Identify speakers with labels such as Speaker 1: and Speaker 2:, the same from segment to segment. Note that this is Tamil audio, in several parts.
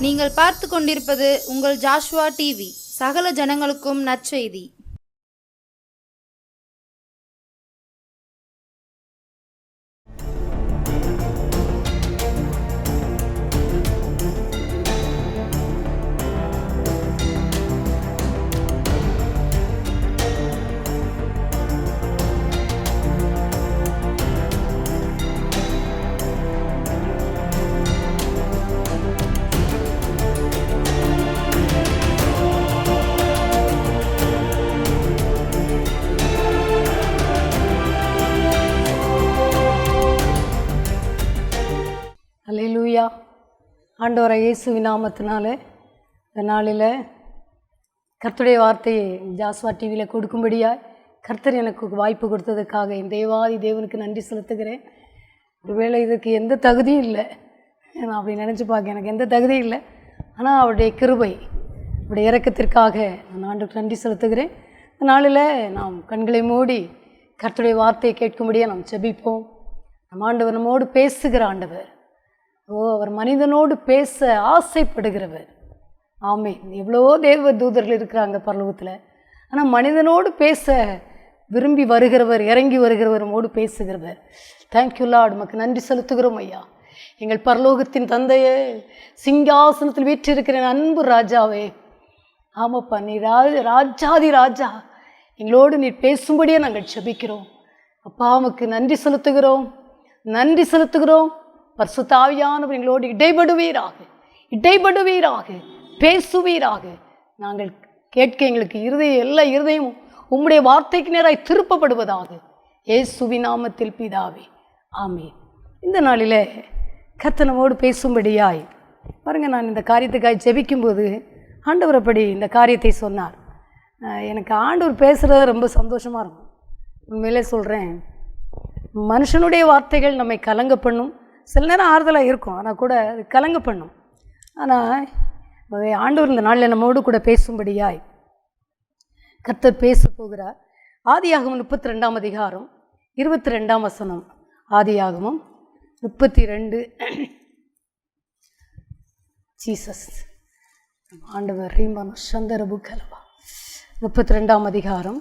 Speaker 1: நீங்கள் பார்த்து கொண்டிருப்பது உங்கள் ஜாஷ்வா டிவி. சகல ஜனங்களுக்கும் நற்செய்தி.
Speaker 2: அல்லேலூயா. ஆண்டவரை இயேசுவின் நாமத்தினால இந்த நாளில் கர்த்தருடைய வார்த்தையை ஜாஸ்வா டிவியில் கொடுக்கும்படியாக கர்த்தர் எனக்கு வாய்ப்பு கொடுத்ததுக்காக என் தேவாதி தேவனுக்கு நன்றி செலுத்துகிறேன். ஒருவேளை இதுக்கு எந்த தகுதியும் இல்லை, நான் அப்படி நினச்சி பார்க்க எனக்கு எந்த தகுதியும் இல்லை. ஆனால் அவருடைய கிருபை, அவருடைய இரக்கத்திற்காக நான் ஆண்டுக்கு நன்றி செலுத்துகிறேன். இந்த நாளில் நாம் கண்களை மூடி கர்த்தருடைய வார்த்தையை கேட்கும்படியாக நாம் ஜெபிப்போம். நம் ஆண்டவர் நம்மோடு பேசுகிற ஆண்டவர். அவர் மனிதனோடு பேச ஆசைப்படுகிறவர். ஆமென். எவ்வளோ தேவ தூதர்கள் இருக்கிறாங்க பரலோகத்தில், ஆனால் மனிதனோடு பேச விரும்பி வருகிறவர், இறங்கி வருகிறவர், நம்மோடு பேசுகிறவர். தேங்க்யூ லார்ட், நமக்கு நன்றி செலுத்துகிறோம் ஐயா. எங்கள் பரலோகத்தின் தந்தையே, சிங்காசனத்தில் வீற்றிருக்கிற அன்பு ராஜாவே, ஆமாப்பா, நீ ராஜாதி ராஜா, எங்களோடு நீ பேசும்படியே நாங்கள் ஜெபிக்கிறோம். அப்பா, உமக்கு நன்றி செலுத்துகிறோம், நன்றி செலுத்துகிறோம். பரிசுத்த ஆவியானவர் எங்களோடு இடைபடுவீராக, பேசுவீராக. நாங்கள் கேட்க எங்களுக்கு எல்லா இருதயமும் உம்முடைய வார்த்தைக்கு நேராய் திருப்பப்படுவதாக. இயேசுவின் நாமத்தில் பிதாவே, ஆமென். இந்த நாளில் கர்த்தர் நம்மோடு பேசும்படியாய் பாருங்கள், நான் இந்த காரியத்துக்காய் ஜெபிக்கும்போது ஆண்டவர் அப்படி இந்த காரியத்தை சொன்னார். எனக்கு ஆண்டவர் பேசுகிறது ரொம்ப சந்தோஷமாக இருக்கும். உண்மையிலே சொல்கிறேன், மனுஷனுடைய வார்த்தைகள் நம்மை கலங்க பண்ணும். சில நேரம் ஆறுதலாக இருக்கும், ஆனால் கூட அது கலங்க பண்ணும். ஆனால் ஆண்டவர் இந்த நாளில் நம்மோடு கூட பேசும்படியாய் கர்த்தர் பேச போகிறார். ஆதியாகமம் 32ஆம் அதிகாரம் 22ஆம் வசனம். ஆதியாகமம் 32. ஜீசஸ் ஆண்டவர் ரீமான் சந்தரபு கலவா. 32ஆம் அதிகாரம்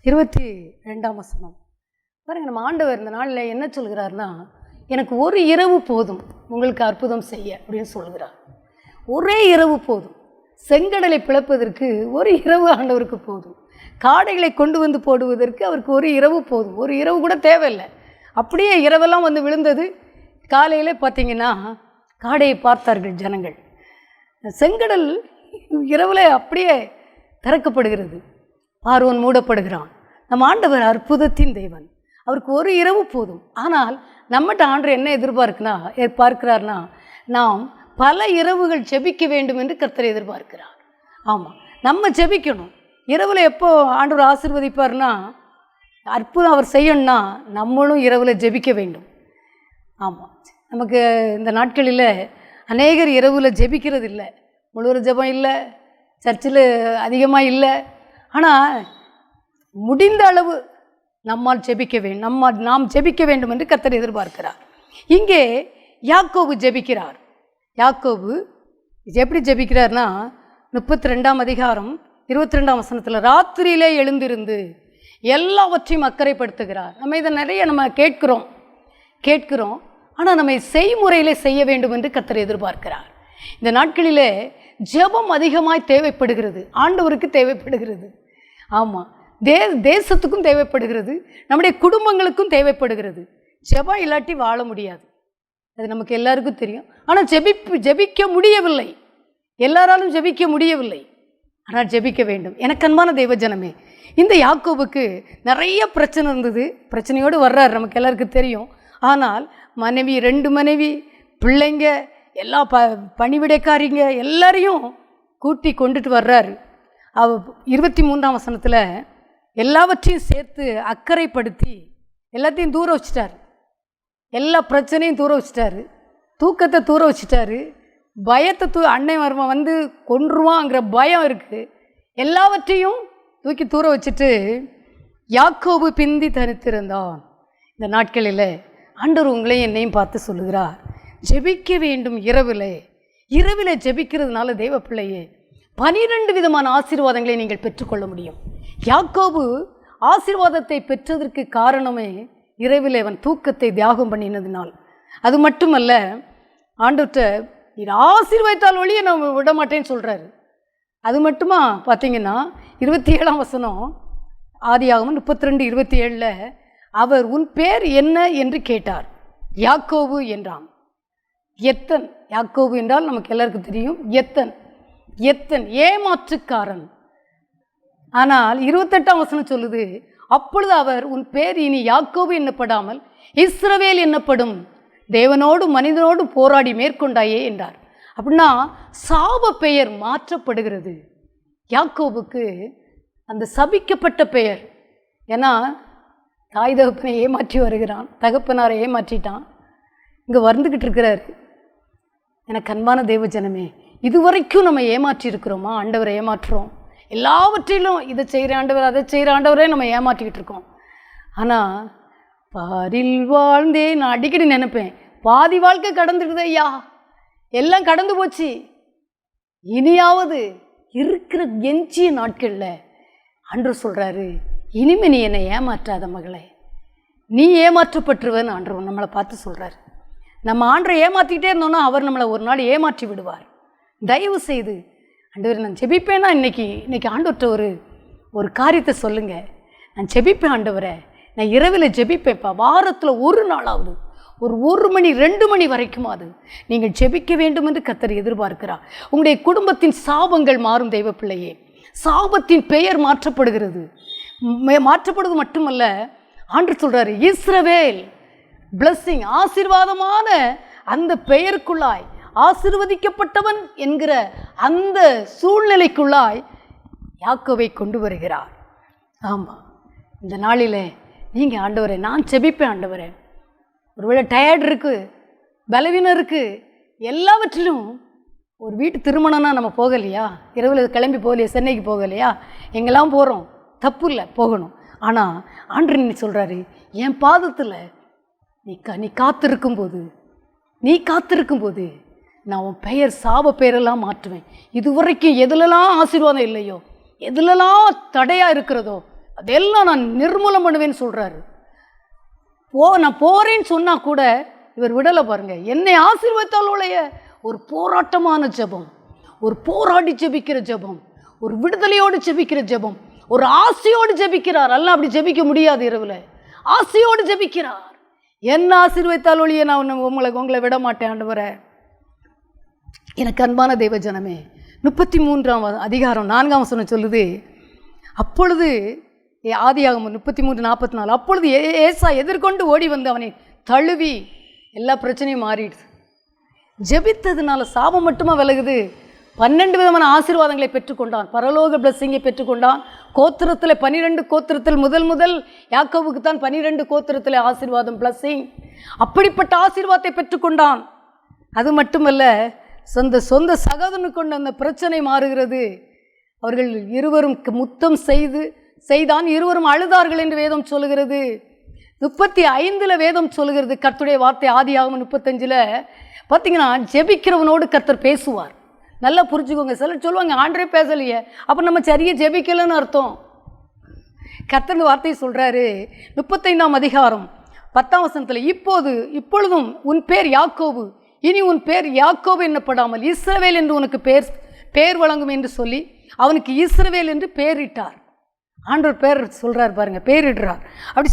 Speaker 2: 22ஆம் வசனம். பாருங்கள், நம்ம ஆண்டவர் இந்த நாளில் என்ன சொல்கிறார்னா, எனக்கு ஒரு இரவு போதும் உங்களுக்கு அற்புதம் செய்ய அப்படின்னு சொல்கிறார். ஒரே இரவு போதும். செங்கடலை பிளப்பதற்கு ஒரு இரவு ஆண்டவருக்கு போதும். காடைகளை கொண்டு வந்து போடுவதற்கு அவருக்கு ஒரு இரவு போதும். ஒரு இரவு கூட தேவையில்லை. அப்படியே இரவெல்லாம் வந்து விழுந்தது. காலையில் பார்த்திங்கன்னா காடையை பார்த்தார்கள் ஜனங்கள். செங்கடல் இரவில் அப்படியே திறக்கப்படுகிறது. பார்வோன் மூடப்படுகிறான். நம் ஆண்டவர் அற்புதத்தின் தேவன். அவருக்கு ஒரு இரவு போதும். ஆனால் நம்மகிட்ட ஆண்டவர் என்ன எதிர்பார்க்கிறார்னா, நாம் பல இரவுகள் ஜெபிக்க வேண்டும் என்று கர்த்தர் எதிர்பார்க்கிறார். ஆமாம், நம்ம ஜெபிக்கணும். இரவில் எப்போ ஆண்டவர் ஆசீர்வதிப்பார்னா, அற்புதம் அவர் செய்யணும்னா நம்மளும் இரவில் ஜெபிக்க வேண்டும். ஆமாம், நமக்கு இந்த நாட்களில் அநேகர் இரவில் ஜெபிக்கிறது இல்லை. முழுவதும் ஜெபம் இல்லை, சர்ச்சில் அதிகமாக இல்லை. ஆனால் முடிந்த அளவு நம்மால் ஜெபிக்க வேண்டும், நாம் ஜெபிக்க வேண்டும் என்று கர்த்தர் எதிர்பார்க்கிறார். இங்கே யாக்கோபு ஜெபிக்கிறார். யாக்கோபு எப்படி ஜெபிக்கிறார்னா, 32ஆம் அதிகாரம் 22ஆம் வசனத்தில், ராத்திரியிலே எழுந்திருந்து எல்லாவற்றையும் அக்கறைப்படுத்துகிறார். நம்ம இதை நிறைய கேட்கிறோம், ஆனால் நம்ம செய்முறையிலே செய்ய வேண்டும் என்று கர்த்தர் எதிர்பார்க்கிறார். இந்த நாட்களிலே ஜெபம் அதிகமாய் தேவைப்படுகிறது, ஆண்டவருக்கு தேவைப்படுகிறது. ஆமாம், தேசத்துக்கும் தேவைப்படுகிறது, நம்முடைய குடும்பங்களுக்கும் தேவைப்படுகிறது. ஜெபம் இல்லாட்டி வாழ முடியாது, அது நமக்கு எல்லாருக்கும் தெரியும். ஆனால் ஜெபிக்க முடியவில்லை, எல்லாராலும் ஜெபிக்க முடியவில்லை. ஆனால் ஜெபிக்க வேண்டும். எனக்கு அன்பான தெய்வ ஜனமே, இந்த யாக்கோபுக்கு நிறைய பிரச்சனை இருந்தது. பிரச்சனையோடு வர்றார், நமக்கு எல்லாருக்கும் தெரியும். ஆனால் மனைவி, 2 மனைவி, பிள்ளைங்க, எல்லா பணிவிடைக்காரிங்க எல்லாரையும் கூட்டி கொண்டுட்டு வர்றாரு. 23ஆம் வசனத்தில் எல்லாவற்றையும் சேர்த்து அக்கறைப்படுத்தி எல்லாத்தையும் தூர வச்சிட்டார். எல்லா பிரச்சனையும் தூர வச்சிட்டாரு, தூக்கத்தை தூர வச்சிட்டாரு, பயத்தை அன்னை மருமன் வந்து கொன்றுவாங்கிற பயம் இருக்குது. எல்லாவற்றையும் தூக்கி தூர வச்சுட்டு யாக்கோபு பிந்தி தனித்திருந்தான். இந்த நாட்களில் ஆண்டவர் உங்களையும் என்னையும் பார்த்து சொல்லுகிறார், ஜெபிக்க வேண்டும் இரவில். இரவிலே ஜெபிக்கிறதுனால தேவ பிள்ளையே 12 விதமான ஆசீர்வாதங்களை நீங்கள் பெற்றுக்கொள்ள முடியும். யாக்கோபு ஆசீர்வாதத்தை பெற்றதற்கு காரணமே இரவிலே அவன் தூக்கத்தை தியாகம் பண்ணினதுனால். அது மட்டுமல்ல, ஆண்டவர்கிட்ட நீர் ஆசீர்வதித்தால் ஒழிய நான் விட மாட்டேன்னு சொல்கிறாரு. அது மட்டுமா பார்த்தீங்கன்னா 27ஆம் வசனம் ஆதியாகமம் 32:27 அவர் உன் பேர் என்ன என்று கேட்டார். யாக்கோபு என்றான். எத்தன், யாக்கோபு என்றால் நமக்கு எல்லாருக்கும் தெரியும் எத்தன், எத்தன் ஏமாற்றுக்காரன். ஆனால் 28ஆம் வசனம் சொல்லுது, அப்பொழுது அவர் உன் பேர் இனி யாக்கோபு என்னப்படாமல் இஸ்ரவேல் என்னப்படும், தேவனோடு மனிதனோடு போராடி மேற்கொண்டாயே என்றார். அப்படின்னா சாப பெயர் மாற்றப்படுகிறது. யாக்கோபுக்கு அந்த சபிக்கப்பட்ட பெயர், ஏன்னா தாய் தகப்பனை ஏமாற்றி வருகிறான், தகப்பனாரை ஏமாற்றிட்டான், இங்கே வந்துக்கிட்டு இருக்கிறாரு. எனக்கு அன்பான தேவ ஜனமே, இதுவரைக்கும் நம்ம ஏமாற்றி இருக்கிறோமா? ஆண்டவரை ஏமாற்றுறோம், எல்லாவற்றிலும் இதை செய்கிற ஆண்டவர் அதை செய்கிற ஆண்டவரே நம்ம ஏமாற்றிக்கிட்டு இருக்கோம். ஆனால் பாரில் வாழ்ந்தே நான் அடிக்கடி நினைப்பேன், பாதி வாழ்க்கை கடந்துடுது ஐயா, எல்லாம் கடந்து போச்சு, இனியாவது இருக்கிற எஞ்சிய நாட்களில் ஆண்டவர் சொல்கிறாரு, இனிமே நீ என்னை ஏமாற்றாத மகளே, நீ ஏமாற்றப்பட்டுருவன்னு ஆண்டவர் நம்மளை பார்த்து சொல்கிறார். நம்ம ஆண்டரை ஏமாற்றிக்கிட்டே இருந்தோன்னா அவர் நம்மளை ஒரு நாள் ஏமாற்றி விடுவார். தயவு செய்து ஆண்டவர் நான் ஜெபிப்பேன்னா இன்னைக்கு ஆண்டவர்கிட்ட ஒரு காரியத்தை சொல்லுங்கள். நான் ஜெபிப்பேன் ஆண்டவரை, நான் இரவில் ஜெபிப்பேன்ப்பா, வாரத்தில் ஒரு நாளாவது ஒரு 1 மணி 2 மணி வரைக்குமாவது நீங்கள் ஜெபிக்க வேண்டும் என்று கர்த்தர் எதிர்பார்க்கிறார். உங்களுடைய குடும்பத்தின் சாபங்கள் மாறும் தெய்வ பிள்ளையே. சாபத்தின் பெயர் மாற்றப்படுகிறது. மாற்றப்படுவது மட்டுமல்ல, ஆண்டவர் சொல்கிறாரு இஸ்ரவேல் பிளஸ்ஸிங், ஆசீர்வாதமான அந்த பெயருக்குள்ளாய், ஆசீர்வதிக்கப்பட்டவன் என்கிற அந்த சூழ்நிலைக்குள்ளாய் யாக்கோவை கொண்டு வருகிறார். ஆமாம், இந்த நாளில் நீங்கள் ஆண்டவரே நான் ஜெபிப்பேன் ஆண்டவரே, ஒருவேளை டயர்டு இருக்குது, பலவீனம் இருக்குது, எல்லாவற்றிலும் ஒரு வீட்டு திருமணம்னா நம்ம போகலையா, இரவில் கிளம்பி போகலையா, சென்னைக்கு போகலையா, எங்கெல்லாம் போகிறோம், தப்பு இல்லை, போகணும். ஆனால் ஆண்டவர் நீ சொல்கிறாரு, என் பாதத்தில் நீ காத்திருக்கும்போது நான் உன் பெயர் சாப பெயரெல்லாம் மாற்றுவேன். இதுவரைக்கும் எதுலலாம் ஆசீர்வாதம் இல்லையோ, எதுலலாம் தடையாக இருக்கிறதோ அதெல்லாம் நான் நிர்மூலம் பண்ணுவேன்னு சொல்கிறாரு. நான் போகிறேன்னு சொன்னால் கூட இவர் விடலை பாருங்கள். என்னை ஆசீர்வதித்தாலுடைய ஒரு போராட்டமான ஜெபம், ஒரு போராடி ஜெபிக்கிற ஜெபம், ஒரு விடுதலையோடு ஜெபிக்கிற ஜெபம், ஒரு ஆசையோடு ஜெபிக்கிறார். அல்ல அப்படி ஜெபிக்க முடியாது, இரவில் ஆசையோடு ஜெபிக்கிறார். என்ன ஆசீர்வதித்தாலொழிய நான் உங்களை விட மாட்டேன் ஆண்டவரே. எனக்கு அன்பான தெய்வ ஜனமே, 33ஆம் அதிகாரம் 4ஆம் வசனம் சொல்லுது, அப்பொழுது ஆதியாகமம் 33:44 அப்பொழுது ஏசா எதிர்கொண்டு ஓடி வந்து அவனை தழுவி, எல்லா பிரச்சனையும் மாறிடுது. ஜெபித்ததுனால சாபம் மட்டுமா விலகுது, 12 விதமான ஆசீர்வாதங்களை பெற்றுக்கொண்டான், பரலோக பிளஸ்ஸிங்கை பெற்றுக்கொண்டான். கோத்திரத்தில் 12 கோத்திரத்தில் முதல் யாக்கோபுக்கு தான் 12 கோத்திரத்தில் ஆசீர்வாதம் பிளஸ்ஸிங். அப்படிப்பட்ட ஆசீர்வாதத்தை பெற்றுக்கொண்டான். அது மட்டுமல்ல, சொந்த சகோதரனுக்கு கொண்ட அந்த பிரச்சனை மாறுகிறது. அவர்கள் இருவரும் முத்தம் செய்தான், இருவரும் அழுதார்கள் என்று வேதம் சொல்லுகிறது. 35 வேதம் சொல்லுகிறது கர்த்தருடைய வார்த்தை. ஆதியாகமம் 35 பார்த்தீங்கன்னா, ஜெபிக்கிறவனோடு கர்த்தர் பேசுவார். நல்லா புரிஞ்சுக்கோங்க. சிலர் சொல்லுவாங்க ஆண்டரே பேசலையே, அப்போ நம்ம சரியாக ஜெபிக்கலன்னு அர்த்தம். கர்த்தர் வார்த்தையை சொல்கிறாரு 35ஆம் அதிகாரம் 10ஆம் வசனத்தில், இப்பொழுதும் உன் பேர் யாக்கோபு, இனி உன் பேர் யாக்கோபு என்னப்படாமல் இஸ்ரவேல் என்று உனக்கு பேர் வழங்கும் என்று சொல்லி அவனுக்கு இஸ்ரவேல் என்று பேரிட்டார். ஆண்டவர் பேர் சொல்கிறார் பாருங்கள், பேரிடுறார். அப்படி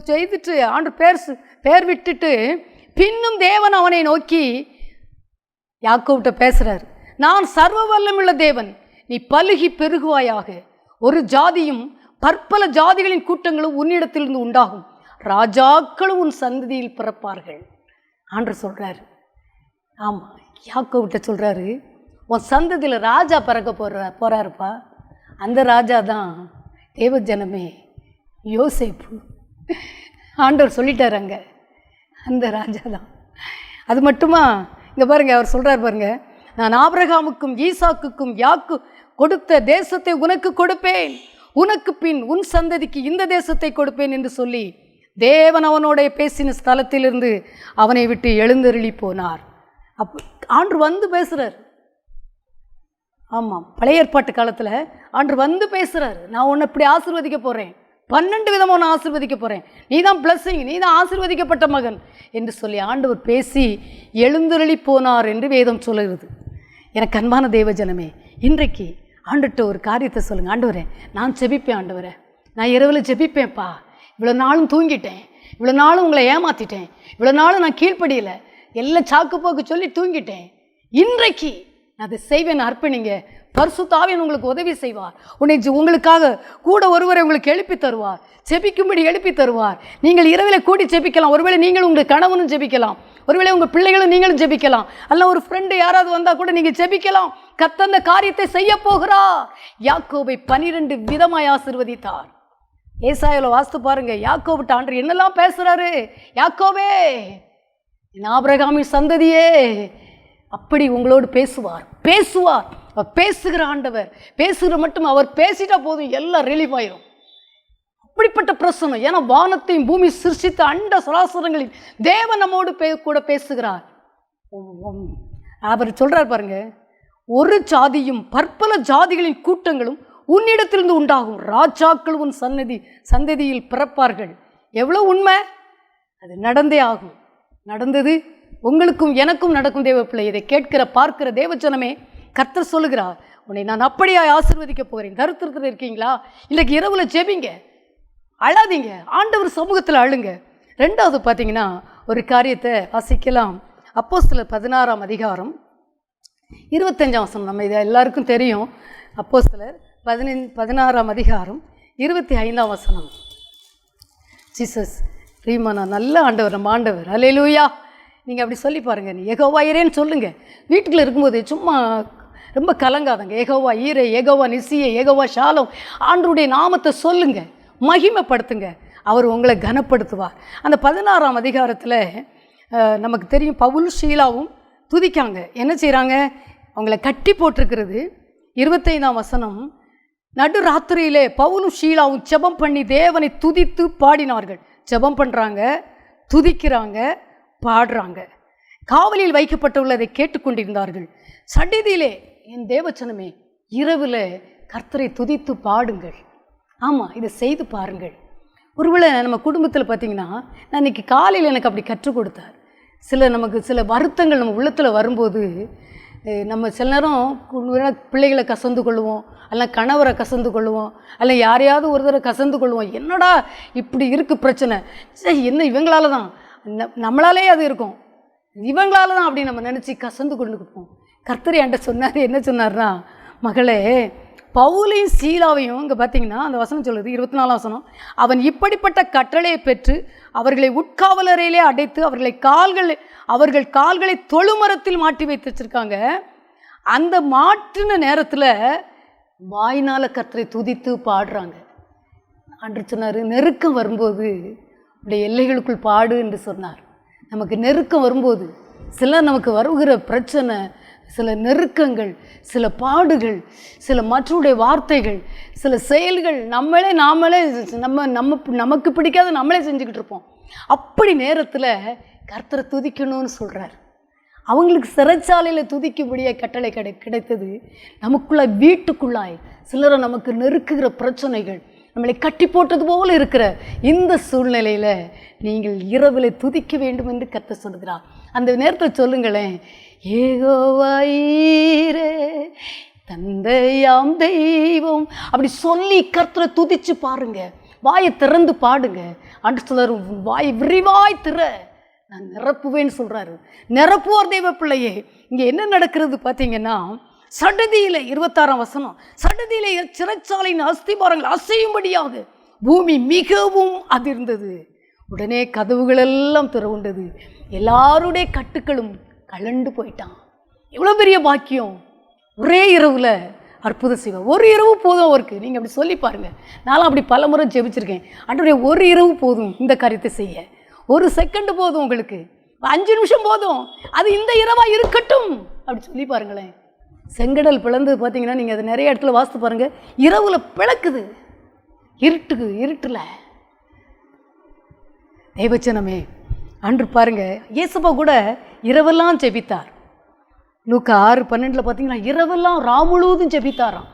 Speaker 2: செய்துட்டு ஆண்டவர் பேர் விட்டுட்டு பின்னும் தேவன் அவனை நோக்கி யாக்கோபிட்ட பேசுகிறார், நான் சர்வ வல்லமுள்ள தேவன், நீ பலுகி பெருகுவாயாக, ஒரு ஜாதியும் பற்பல ஜாதிகளின் கூட்டங்களும் உன்னிடத்திலிருந்து உண்டாகும், ராஜாக்களும் உன் சந்ததியில் பிறப்பார்கள். ஆண்டவர் சொல்கிறார். ஆமாம், யாக்கோபிட்ட சொல்கிறாரு, உன் சந்ததியில் ராஜா பிறக்க போகிறாருப்பா. அந்த ராஜா தான் தேவ ஜனமே யோசேப்பு. ஆண்டவர் சொல்லிட்டார் அங்கே, அந்த ராஜா தான். அது மட்டுமா, இங்கே பாருங்கள், அவர் சொல்கிறார் பாருங்கள், நான் ஆபிரகாமுக்கும் ஈசாக்குக்கும் கொடுத்த தேசத்தை உனக்கு கொடுப்பேன், உனக்கு பின் உன் சந்ததிக்கு இந்த தேசத்தை கொடுப்பேன் என்று சொல்லி தேவன் அவனோட பேசின ஸ்தலத்திலிருந்து அவனை விட்டு எழுந்தருளி போனார். ஆண்டு வந்து பேசுகிறார். ஆமாம், பழைய ஏற்பாட்டு காலத்தில் ஆண்டு வந்து பேசுகிறாரு. நான் உன்னை இப்படி ஆசீர்வதிக்க போகிறேன், 12 விதமாக நான் ஆசீர்வதிக்க போகிறேன், நீ தான் பிளஸ்ஸிங், நீ தான் ஆசீர்வதிக்கப்பட்ட மகன் என்று சொல்லி ஆண்டவர் பேசி எழுந்தருளி போனார் என்று வேதம் சொல்லுகிறது. எனக்கு அன்பான தேவஜனமே, இன்றைக்கு ஆண்டுகிட்ட ஒரு காரியத்தை சொல்லுங்கள். ஆண்டவரே, நான் ஜெபிப்பேன், ஆண்டவரே நான் இரவில் ஜெபிப்பேன்ப்பா, இவ்வளோ நாளும் தூங்கிட்டேன், இவ்வளோ நாளும் உங்களை ஏமாற்றிட்டேன், இவ்வளோ நாளும் நான் கீழ்ப்படியலை, எல்லாம் சாக்கு போக்கு சொல்லி தூங்கிட்டேன், இன்றைக்கு நான் அதை செய்வேன், அர்ப்பணிங்க. பரிசுத்த ஆவியானவர் உங்களுக்கு உதவி செய்வார். உங்களுக்காக கூட ஒருவரை உங்களுக்கு எழுப்பி தருவார், ஜெபிக்கும்படி எழுப்பி தருவார். நீங்கள் இரவில் கூடி ஜெபிக்கலாம். ஒருவேளை நீங்களும் உங்கள் கணவனும் ஜெபிக்கலாம், ஒருவேளை உங்கள் பிள்ளைகளும் நீங்களும் ஜெபிக்கலாம், அல்ல ஒரு ஃப்ரெண்டு யாராவது வந்தால் கூட நீங்கள் ஜெபிக்கலாம். கர்த்தர் அந்த காரியத்தை செய்ய போகிறார். யாக்கோபை 12 விதமாய் ஆசீர்வதித்தார். ஏசாயாவில் வாஸ்து பாருங்க, யாக்கோபிட்ட ஆண்டவர் என்னெல்லாம் பேசுறாரு. யாக்கோபே, ஆபிரகாமின் சந்ததியே, அப்படி உங்களோடு பேசுவார். அவர் பேசுகிற ஆண்டவர். பேசுகிற மட்டும் அவர் பேசிட்டா போதும், எல்லாம் ரிலீஃப் ஆயிரும். அப்படிப்பட்ட பிரசனம். ஏன்னா வானத்தையும் பூமி சிருஷ்டித்த அண்ட சராசரங்களில் தேவன் நம்மோடு கூட பேசுகிறார். அவர் சொல்றார் பாருங்க, ஒரு ஜாதியும் பற்பல ஜாதிகளின் கூட்டங்களும் உன்னிடத்திலிருந்து உண்டாகும், ராஜாக்கள் உன் சந்ததியில் பிறப்பார்கள். எவ்வளோ உண்மை! அது நடந்தே ஆகும். நடந்தது. உங்களுக்கும் எனக்கும் நடக்கும். தேவ பிள்ளை, இதை கேட்கிற பார்க்கிற தேவஜனமே, கர்த்தர் சொல்லுகிறார், உன்னை நான் அப்படியாய் ஆசீர்வதிக்க போகிறேன். கருத்து இருக்கீங்களா? இன்றைக்கு இரவுல ஜெபிங்க, அழாதீங்க, ஆண்டவர் சமூகத்தில் அழுங்க. ரெண்டாவது பார்த்தீங்கன்னா ஒரு காரியத்தை வாசிக்கலாம். அப்போஸ்தலர் 16ஆம் அதிகாரம் 25ஆம் வசனம். நம்ம இதை எல்லாருக்கும் தெரியும். அப்போஸ்தலர் 16ஆம் அதிகாரம் 25ஆம் வசனம். ஜீசஸ் ரீமானா, நல்ல ஆண்டவர், நம்ம ஆண்டவர். அல்லேலூயா. நீங்கள் அப்படி சொல்லி பாருங்கள். நீ யெகோவா ஈரேன்னு சொல்லுங்கள். வீட்டுக்குள்ளே இருக்கும்போது சும்மா ரொம்ப கலங்காதங்க. யெகோவா ஈரே, யெகோவா நிசியே, யெகோவா ஷாலோம், ஆண்டவருடைய நாமத்தை சொல்லுங்கள், மகிமைப்படுத்துங்க, அவர் உங்களை கனப்படுத்துவார். அந்த 16ஆம் அதிகாரத்தில் நமக்கு தெரியும், பவுல் ஷீலாவும் துதிக்காங்க. என்ன செய்கிறாங்க? அவங்கள கட்டி போட்டிருக்கிறது. 25ஆம் வசனம், நடு ராத்திரியிலே பவுலும் ஷீலாவும் ஜெபம் பண்ணி தேவனை துதித்து பாடினார்கள். ஜெபம் பண்ணுறாங்க, துதிக்கிறாங்க, பாடுறாங்க. காவலில் வைக்கப்பட்டுள்ளதை கேட்டுக்கொண்டிருந்தார்கள். சடிதியிலே, என் தேவச்சனமே, இரவில் கர்த்தரை துதித்து பாடுங்கள். ஆமாம், இதை செய்து பாருங்கள். ஒருவேளை நம்ம குடும்பத்தில் பார்த்திங்கன்னா, நான் இன்றைக்கி காலையில் எனக்கு அப்படி கற்றுக் கொடுத்தார். நமக்கு சில வருத்தங்கள் நம்ம உள்ளத்தில் வரும்போது, நம்ம சில நேரம் பிள்ளைகளை கசந்து கொள்ளுவோம், அல்ல கணவரை கசந்து கொள்ளுவோம், அல்ல யாரையாவது ஒருத்தரை கசந்து கொள்வோம். என்னடா இப்படி இருக்குது பிரச்சனை, சரி என்ன இவங்களால தான், நம்மளாலே அது இருக்கும், இவங்களால தான் அப்படின்னு நம்ம நினச்சி கசந்து கொண்டு இருப்போம். கர்த்தர் என்கிட்ட சொன்னார். என்ன சொன்னார்னா, மகளே, பவுலையும் சீலாவையும் இங்கே பார்த்தீங்கன்னா அந்த வசனம் சொல்லுது, 24ஆம் வசனம், அவன் இப்படிப்பட்ட கட்டளையை பெற்று அவர்களை உட்காவலறையிலே அடைத்து அவர்கள் கால்களை தொழுமரத்தில் மாட்டி வைத்து வச்சுருக்காங்க. அந்த மாட்டின நேரத்தில் வாயினால் கர்த்தரை துதித்து பாடுறாங்க. அன்று சொன்னார், நெருக்கம் வரும்போது உடைய எல்லைகளுக்குள் பாடு என்று சொன்னார். நமக்கு நெருக்கம் வரும்போது, நமக்கு வருகிற பிரச்சனை, சில நெருக்கங்கள், சில பாடுகள், சில மற்றவருடைய வார்த்தைகள், சில செயல்கள், நமக்கு பிடிக்காத நம்மளே செஞ்சுக்கிட்டு இருப்போம். அப்படி நேரத்தில் கர்த்தரை துதிக்கணும்னு சொல்கிறார். அவங்களுக்கு சிறைச்சாலையில் துதிக்கும்படியாக கட்டளை கிடைத்தது. வீட்டுக்குள்ளாய் சிலரை நமக்கு நெருக்குகிற பிரச்சனைகள், நம்மளை கட்டி போட்டது போல இருக்கிற இந்த சூழ்நிலையில் நீங்கள் இரவில் துதிக்க வேண்டும் என்று கர்த்தர் சொல்கிறார். அந்த நேரத்தில் சொல்லுங்களேன், யெகோவா ஈரே, தந்தையாம் தெய்வம், அப்படி சொல்லி கர்த்தரை துதிச்சு பாருங்க. வாயை திறந்து பாடுங்க. அன்று சொல்றாரு, வாய் விரிவாய் திற, நான் நிரப்புவேன்னு சொல்றாரு. நிரப்புவார் தெய்வ பிள்ளையே. இங்கே என்ன நடக்கிறது பார்த்தீங்கன்னா, சடதியிலே 26ஆம் வசனம், சடதியிலே சிறைச்சாலையின் அஸ்திபாரங்கள் அசையும்படியாக பூமி மிகவும் அதிர்ந்தது. உடனே கதவுகள் எல்லாம் திறவுண்டது, எல்லாருடைய கட்டுக்களும் கலண்டு போயிட்டான். எவ்வளோ பெரிய பாக்கியம்! ஒரே இரவில் அற்புதம் செய்வார். ஒரு இரவு போதும் அவருக்கு. நீங்கள் அப்படி சொல்லி பாருங்கள். நானும் அப்படி பல முறை ஜெபிச்சிருக்கேன். ஆண்டவரே, ஒரு இரவு போதும் இந்த காரியத்தை செய்ய, ஒரு செகண்டு போதும், உங்களுக்கு 5 நிமிஷம் போதும், அது இந்த இரவாக இருக்கட்டும் அப்படி சொல்லி பாருங்களேன். செங்கடல் பிளந்து பார்த்தீங்கன்னா, நீங்கள் அதை நிறைய இடத்துல வாசித்து பாருங்கள். இரவில் பிளக்குது, இருட்டில். தேவச்சனமே, அன்று பாருங்க, இயேசுப்பா கூட இரவெல்லாம் ஜெபித்தார். லூக்கா 6:12 பார்த்தீங்கன்னா இரவெல்லாம் முழுவதும் ஜெபித்தாராம்.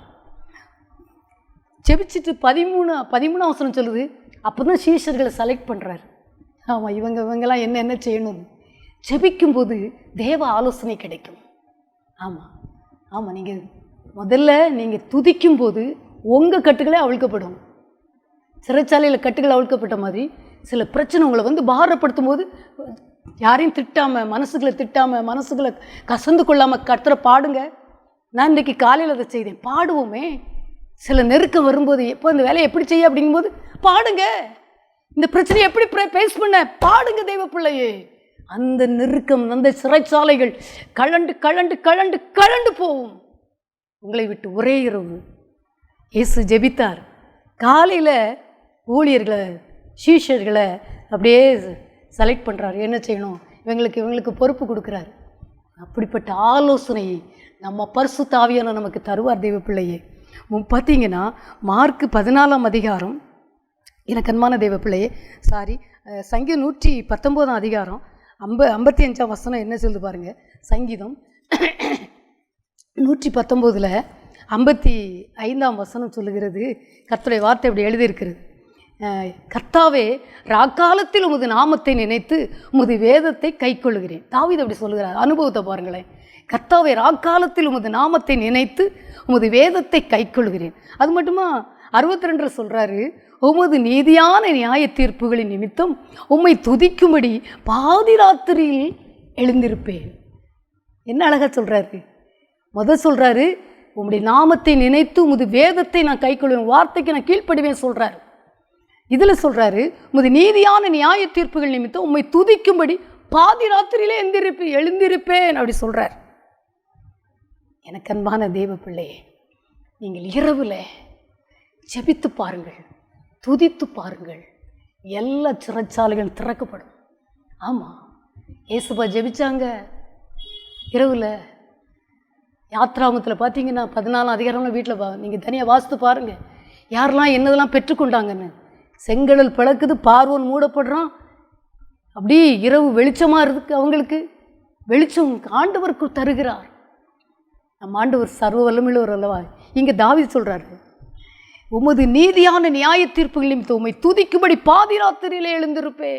Speaker 2: ஜெபிச்சுட்டு 13 வசனம் சொல்லுது, அப்போ தான் சீஷர்களை செலக்ட் பண்ணுறாரு. ஆமாம், இவங்கெல்லாம் என்ன செய்யணும்னு ஜெபிக்கும்போது தேவ ஆலோசனை கிடைக்கும். ஆமாம், நீங்கள் முதல்ல நீங்கள் துதிக்கும்போது உங்கள் கட்டுகளே அவிழ்க்கப்படும். சிறைச்சாலையில் கட்டுகள் அவிழ்க்கப்பட்ட மாதிரி சில பிரச்சனை உங்களை வந்து பாரப்படுத்தும் போது யாரையும் திட்டாமல், மனசுகளை கசந்து கொள்ளாமல் கர்த்தரை பாடுங்க. நான் இன்றைக்கி காலையில் அதை செய்தேன். பாடுவோமே, சில நெருக்கம் வரும்போது எப்போ இந்த வேலையை எப்படி செய்ய அப்படிங்கும்போது பாடுங்க. இந்த பிரச்சனையை எப்படி பேஸ் பண்ண பாடுங்க தெய்வ பிள்ளையே. அந்த நெருக்கம், அந்த சிறைச்சாலைகள் கழண்டு கழண்டு கழண்டு கழண்டு போகும் உங்களை விட்டு. ஒரே இரவு இயேசு ஜெபித்தார். காலையில் ஊழியர்களை, சீஷர்களை அப்படியே செலக்ட் பண்ணுறாரு. என்ன செய்யணும், இவங்களுக்கு பொறுப்பு கொடுக்குறாரு. அப்படிப்பட்ட ஆலோசனையை நம்ம பரிசுத்த ஆவியானவர் நமக்கு தருவார் தெய்வ பிள்ளையே. பார்த்தீங்கன்னா மார்க் 14ஆம் அதிகாரம், எனக்கு அன்பான தெய்வ பிள்ளையே, சங்கீதம் 119ஆம் அதிகாரம் 55ஆம் வசனம் என்ன சொல்லுது பாருங்கள். சங்கீதம் 119ல் 55ஆம் வசனம் சொல்லுகிறது, கர்த்தருடைய வார்த்தை இப்படி எழுதியிருக்கிறது. கர்த்தாவே, ராக்காலத்தில் உமது நாமத்தை நினைத்து உமது வேதத்தை கைக்கொள்ளுகிறேன். தாவீது அப்படி சொல்லுகிறார். அனுபவத்தை பாருங்களேன். கர்த்தாவே, ராக்காலத்தில் உமது நாமத்தை நினைத்து உமது வேதத்தை கைக்கொள்கிறேன். அது மட்டுமா 62 சொல்கிறாரு, உமது நீதியான நியாய தீர்ப்புகளின் நிமித்தம் உம்மை துதிக்கும்படி பாதி ராத்திரியில் எழுந்திருப்பேன். என்ன அழகாக சொல்கிறாரு. சொல்கிறாரு, உம்முடைய நாமத்தை நினைத்து உமது வேதத்தை நான் கைக்கொள்வேன், வார்த்தைக்கு நான் கீழ்ப்படுவேன் சொல்கிறாரு. இதில் சொல்கிறாரு, உமது நீதியான நியாய தீர்ப்புகள் நிமித்தம் உம்மை துதிக்கும்படி பாதி ராத்திரியிலே எழுந்திருப்பேன் அப்படி சொல்கிறார். எனக்கு அன்பான தெய்வ பிள்ளையே, நீங்கள் இரவில் ஜெபித்து பாருங்கள், துதித்து பாருங்கள், எல்லா சிறைச்சாலைகளும் திறக்கப்படும். ஆமாம், இயேசுப்பா ஜெபிச்சாங்க இரவில். யாத்ராமத்தில் பார்த்தீங்கன்னா 14ஆம் அதிகாரம்லாம் வீட்டில் நீங்கள் தனியாக வாசித்து பாருங்கள், யாரெல்லாம் என்னதெல்லாம் பெற்றுக்கொண்டாங்கன்னு. செங்கடல் பிளக்குது, பார்வோன் மூடப்படுறான். அப்படி இரவு வெளிச்சமாக இருக்கு, அவங்களுக்கு வெளிச்சம் ஆண்டவருக்கு தருகிறார். நம்ம ஆண்டவர் சர்வ வல்லமையுள்ளவர் அல்லவா. இங்கே தாவீது சொல்கிறாரு, உமது நீதியான நியாய தீர்ப்புகள் நிமித்தம் உம்மை துதிக்கும்படி பாதி ராத்திரியிலே எழுந்திருப்பே.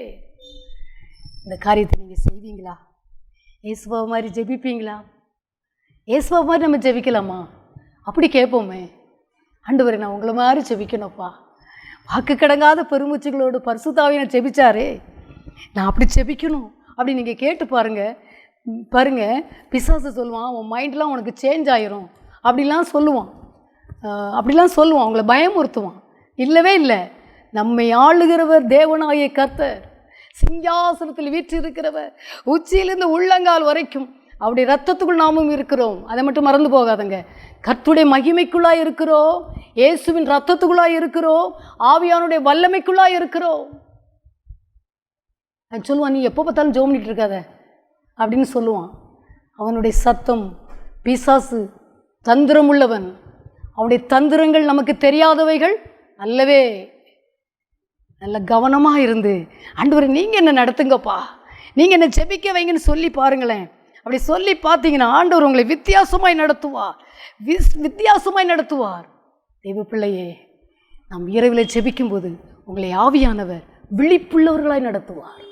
Speaker 2: இந்த காரியத்தை நீங்கள் செய்வீங்களா? இயேசுவா மாதிரி ஜெபிப்பீங்களா? இயேசுவா மாதிரி நம்ம ஜெபிக்கலாமா? அப்படி கேட்போமே, ஆண்டவரே நான் உங்களை மாதிரி ஜெபிக்கணும்ப்பா. வாக்கு கடங்காத பெருமூச்சுகளோடு பரிசுத்த ஆவியானவர் ஜெபிச்சாரே, நான் அப்படி ஜெபிக்கணும் அப்படி நீங்கள் கேட்டு பாருங்கள். பிசாசு சொல்லுவான், உன் மைண்ட்லாம் உனக்கு சேஞ்ச் ஆயிரும் அப்படிலாம் சொல்லுவான். அவங்கள பயமுறுத்துவான். இல்லவே இல்லை, நம்மை ஆளுகிறவர் தேவனாகிய கர்த்தர், சிங்காசனத்தில் வீற்றிருக்கிறவர், உச்சியிலிருந்து உள்ளங்கால் வரைக்கும் அவருடைய ரத்தத்துக்குள் நாமும் இருக்கிறோம். அதை மட்டும் மறந்து போகாதங்க. கர்த்தருடைய மகிமைக்குள்ளாய் இருக்கிறோம், இயேசுவின் ரத்தத்துக்குள்ளாய் இருக்கிறோம், ஆவியானுடைய வல்லமைக்குள்ளாய் இருக்கிறோம். நான் சொல்லுவான், நீ எப்போ பார்த்தாலும் ஜெபம் பண்ணிட்டு இருக்காத அப்படின்னு சொல்லுவான். அவனுடைய சத்தம், பிசாசு தந்திரம் உள்ளவன். அவனுடைய தந்திரங்கள் நமக்கு தெரியாதவைகள் அல்லவே. நல்ல கவனமாக இருந்து, ஆண்டவரே நீங்கள் என்ன நடத்துங்கப்பா, நீங்கள் என்ன ஜெபிக்க வைங்கன்னு சொல்லி பாருங்களேன். அப்படி சொல்லி பார்த்தீங்கன்னா ஆண்டவர் உங்களை வித்தியாசமாய் நடத்துவார். தெய்வ பிள்ளையே, நாம் இரவில் ஜெபிக்கும்போது உங்களை ஆவியானவர் விழிப்புள்ளவர்களாய் நடத்துவார்.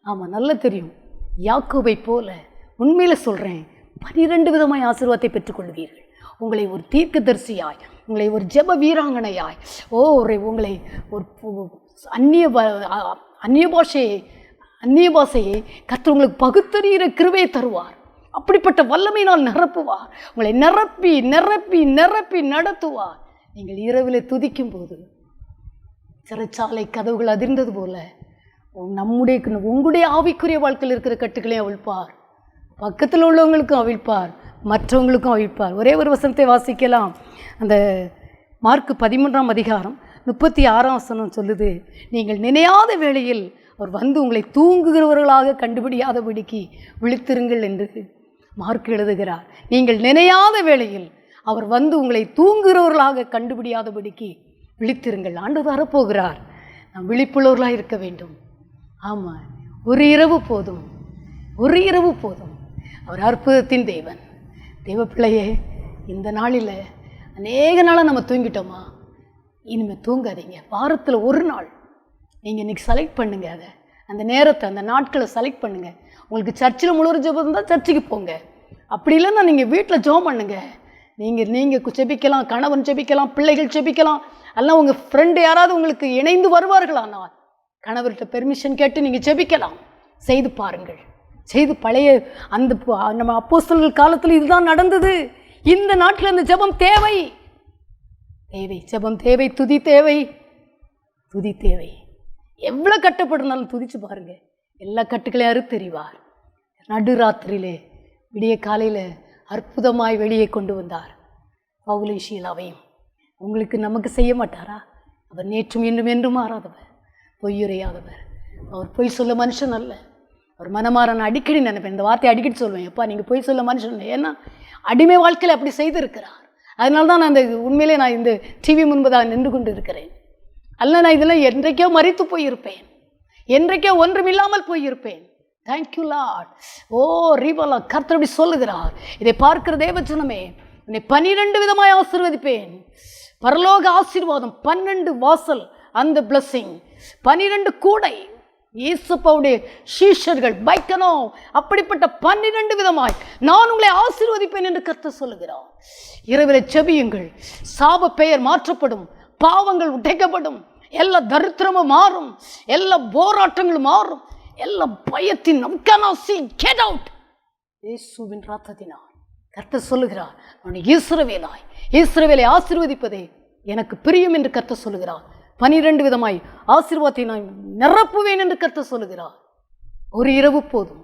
Speaker 2: ஆமாம், நல்லா தெரியும். யாக்கோபை போல உண்மையில் சொல்கிறேன், 12 விதமாய் ஆசீர்வாதத்தை பெற்றுக்கொள்வீர்கள். உங்களை ஒரு தீர்க்கதரிசியாய், உங்களை ஒரு ஜெப வீராங்கனையாய், உங்களை ஒரு அந்நிய பாஷையை கர்த்தர் உங்களுக்கு பகுத்தறிகிற கிருபையை தருவார். அப்படிப்பட்ட வல்லமையினால் நிரப்புவார். உங்களை நிரப்பி நிரப்பி நிரப்பி நடத்துவார். நீங்கள் இரவில் துதிக்கும் போது சிறைச்சாலை கதவுகள் அதிர்ந்தது போல உங்களுடைய ஆவிக்குரிய வாழ்க்கையில் இருக்கிற கட்டுக்களையும் அவிழ்ப்பார். பக்கத்தில் உள்ளவங்களுக்கும் அவிழ்ப்பார், மற்றவங்களுக்கும் அவிழ்ப்பார். ஒரே ஒரு வசனத்தை வாசிக்கலாம். அந்த மார்க் 13ஆம் அதிகாரம் 36ஆம் வசனம் சொல்லுது, நீங்கள் நினையாத வேளையில் அவர் வந்து உங்களை தூங்குகிறவர்களாக கண்டுபிடியாதபடிக்கு விழித்திருங்கள் என்று மார்க் எழுதுகிறார். நீங்கள் நினையாத வேளையில் அவர் வந்து உங்களை தூங்குகிறவர்களாக கண்டுபிடியாதபடிக்கு விழித்திருங்கள். ஆண்டவர் வரப்போகிறார். நாம் விழிப்புள்ளவர்களாக இருக்க வேண்டும். ஆமாம், ஒரு இரவு போதும். அவர் அற்புதத்தின் தேவன். தேவ பிள்ளையே, இந்த நாளில் அநேக நாளாக நம்ம தூங்கிட்டோமா? இனிமேல் தூங்காதீங்க. வாரத்தில் ஒரு நாள் நீங்கள் இன்றைக்கி செலக்ட் பண்ணுங்கள். அதை அந்த நேரத்தை அந்த நாட்களை செலக்ட் பண்ணுங்கள். உங்களுக்கு சர்ச்சில் முழுவதும் ஜெபம் இருந்தால் சர்ச்சுக்கு போங்க. அப்படி இல்லைன்னா நீங்கள் வீட்டில் ஜெபம் பண்ணுங்கள். நீங்கள் ஜெபிக்கலாம், கணவன் ஜெபிக்கலாம், பிள்ளைகள் ஜெபிக்கலாம். எல்லாம் உங்கள் ஃப்ரெண்டு யாராவது உங்களுக்கு இணைந்து வருவார்களானால் கணவர்கிட்ட பெர்மிஷன் கேட்டு நீங்கள் ஜெபிக்கலாம். செய்து பாருங்கள். செய்து பழைய அந்த நம்ம அப்போஸ்தலர்கள் காலத்தில் இதுதான் நடந்தது. இந்த நாட்டில் அந்த ஜெபம் தேவை. ஜெபம் தேவை, துதி தேவை, துதி தேவை. எவ்வளோ கட்டப்படுனாலும் துதிச்சு பாருங்க. எல்லா கட்டுக்களையும் அறுத்தெறிவார். நடுராத்திரியிலே விடிய காலையில் அற்புதமாய் வெளியே கொண்டு வந்தார் பவுலையும் ஷீலாவையும். உங்களுக்கு நமக்கு செய்ய மாட்டாரா? அவர் நேற்றும் இன்றும் என்றும் மாறாதவர், பொய்யுரையாதவர். அவர் பொய் சொல்ல மனுஷன் அல்ல. அவர் மனமாற அடிக்கடி நினைப்பேன், இந்த வார்த்தையை அடிக்கடி சொல்வேன். எப்பா நீங்கள் பொய் சொல்ல மனுஷன். ஏன்னா அடிமை வாழ்க்கையில் அப்படி செய்திருக்கிறார். அதனால தான் நான் உண்மையிலே இந்த டிவி முன்பதாக நின்று கொண்டு இருக்கிறேன். அல்ல, நான் இதெல்லாம் என்றைக்கோ மறித்து போயிருப்பேன், என்றைக்கோ ஒன்றுமில்லாமல் போயிருப்பேன். Thank you Lord. ஓ ரீபலா, கர்த்தர் அப்படி சொல்லுகிறார். இதை பார்க்கிற தேவஜனமே, உன்னை 12 விதமாய் ஆசீர்வதிப்பேன். பரலோக ஆசீர்வாதம் 12 வாசல், அந்த பிளஸிங் 12 கூடை. இயேசுவுடைய சீஷர்கள் பைக்கனோ அப்படிப்பட்ட 12 விதமாய் நான் உங்களை ஆசீர்வதிப்பேன் என்று கர்த்தர் சொல்லுகிறார். இரவிலே செபியுங்கள். சாப பெயர் மாற்றப்படும், பாவங்கள் உடைக்கப்படும், எல்லா தரித்திரமும் மாறும், எல்லா போராட்டங்களும் மாறும், எல்லா பயத்தின் கெட் அவுட் இயேசுவின் ரத்தத்தினால். கர்த்தர் சொல்லுகிறார், நான் இஸ்ரவேலை ஆசீர்வதிப்பதே எனக்கு பிரியம் என்று கர்த்தர் சொல்லுகிறார். 12 விதமாய் ஆசீர்வாதத்தை நான் நிரப்புவேன் என்று கர்த்தர் சொல்லுகிறார். ஒரு இரவு போதும்,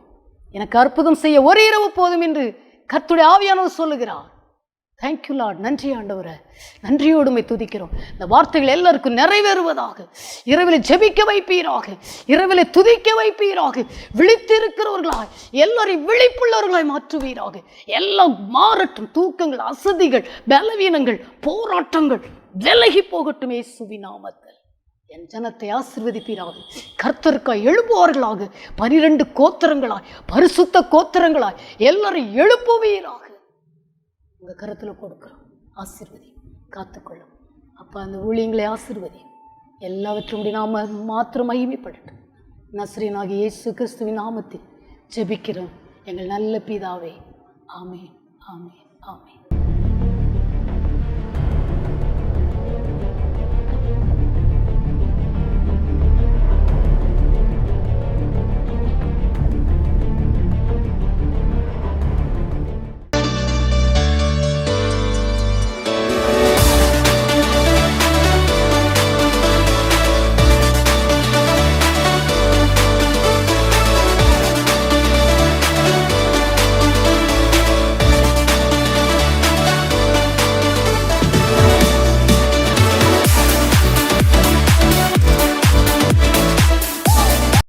Speaker 2: எனக்கு அற்புதம் செய்ய ஒரு இரவு போதும் என்று கர்த்தருடைய ஆவியானவர் சொல்லுகிறார். Thank you Lord. நன்றி ஆண்டவரே, நன்றியோடுமை துதிக்கிறோம். இந்த வார்த்தைகள் எல்லாருக்கும் நிறைவேறுவதாக. இரவில் ஜெபிக்க வைப்பீராக, இரவில் துதிக்க வைப்பீராக. விழித்திருக்கிறவர்களாய் எல்லாரையும் விழிப்புள்ளவர்களாய் மாற்றுவீராக. எல்லாம் மாறட்டும். தூக்கங்கள், அசதிகள், பலவீனங்கள், போராட்டங்கள் விலகி போகட்டும் இயேசுவின் நாமத்தில். என் ஜனத்தை ஆசீர்வதிப்பீராக. கர்த்தருக்காய் எழுப்புவார்களாக. 12 கோத்திரங்களாய், பரிசுத்த கோத்திரங்களாய் எல்லாரும் எழுப்புவீராக. உங்கள் கருத்தில் கொடுக்குறோம். ஆசீர்வதி, காத்துக்கொள்ளும். அப்போ அந்த ஊழியங்களை ஆசீர்வதி. எல்லாவற்றும் நாம மாத்திரம் மகிமைப்படட்டும். நஸ்ரீனாகிய இயேசு கிறிஸ்துவின் நாமத்தில் ஜெபிக்கிறோம் எங்கள் நல்ல பிதாவே. ஆமென், ஆமென், ஆமென்.